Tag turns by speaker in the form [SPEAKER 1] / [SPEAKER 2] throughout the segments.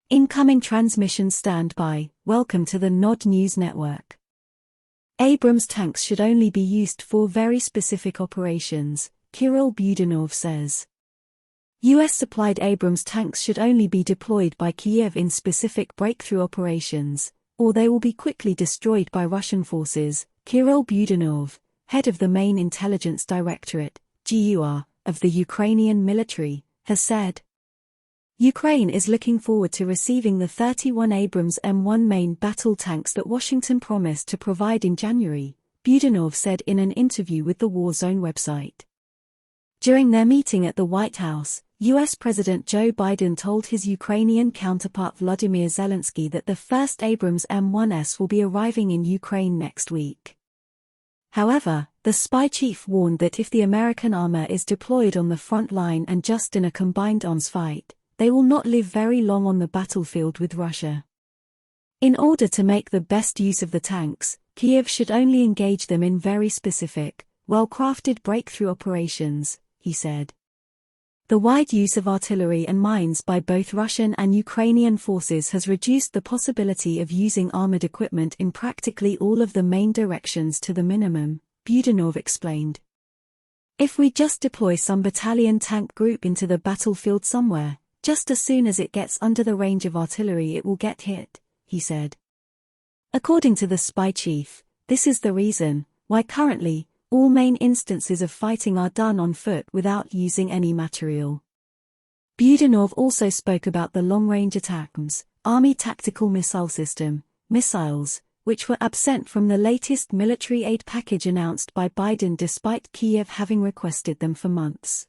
[SPEAKER 1] Incoming transmission standby. Welcome to the Nod News Network. Abrams tanks should only be used for very specific operations, Kirill Budanov says. US-supplied Abrams tanks should only be deployed by Kiev in specific breakthrough operations, or they will be quickly destroyed by Russian forces, Kirill Budanov, head of the Main Intelligence Directorate, GUR, of the Ukrainian military, has said. Ukraine is looking forward to receiving the 31 Abrams M1 main battle tanks that Washington promised to provide in January, Budanov said in an interview with the War Zone website. During their meeting at the White House, US President Joe Biden told his Ukrainian counterpart Volodymyr Zelensky that the first Abrams M1s will be arriving in Ukraine next week. However, the spy chief warned that if the American armor is deployed on the front line and just in a combined arms fight, they will not live very long on the battlefield with Russia. In order to make the best use of the tanks, Kiev should only engage them in very specific, well-crafted breakthrough operations, he said. The wide use of artillery and mines by both Russian and Ukrainian forces has reduced the possibility of using armored equipment in practically all of the main directions to the minimum, Budanov explained. If we just deploy some battalion tank group into the battlefield somewhere, just as soon as it gets under the range of artillery it will get hit, he said. According to the spy chief, this is the reason why currently, all main instances of fighting are done on foot without using any material. Budanov also spoke about the long-range ATACMS, Army Tactical Missile System, missiles, which were absent from the latest military aid package announced by Biden despite Kiev having requested them for months.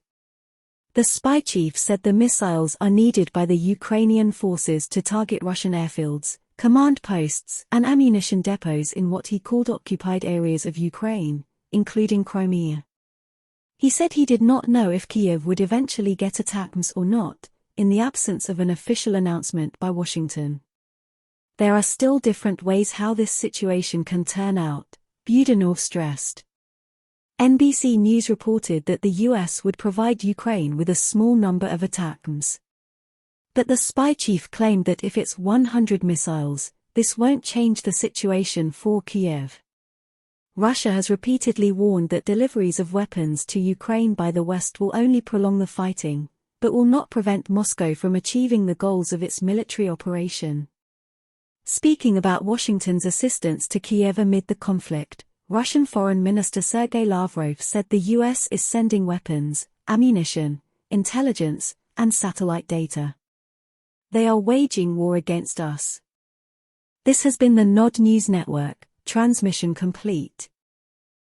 [SPEAKER 1] The spy chief said the missiles are needed by the Ukrainian forces to target Russian airfields, command posts, and ammunition depots in what he called occupied areas of Ukraine, including Crimea. He said he did not know if Kiev would eventually get ATACMS or not, in the absence of an official announcement by Washington. There are still different ways how this situation can turn out, Budanov stressed. NBC News reported that the US would provide Ukraine with a small number of ATACMS. But the spy chief claimed that if it's 100 missiles, this won't change the situation for Kiev. Russia has repeatedly warned that deliveries of weapons to Ukraine by the West will only prolong the fighting, but will not prevent Moscow from achieving the goals of its military operation. Speaking about Washington's assistance to Kiev amid the conflict, Russian Foreign Minister Sergei Lavrov said the US is sending weapons, ammunition, intelligence, and satellite data. They are waging war against us. This has been the Nod News Network, transmission complete.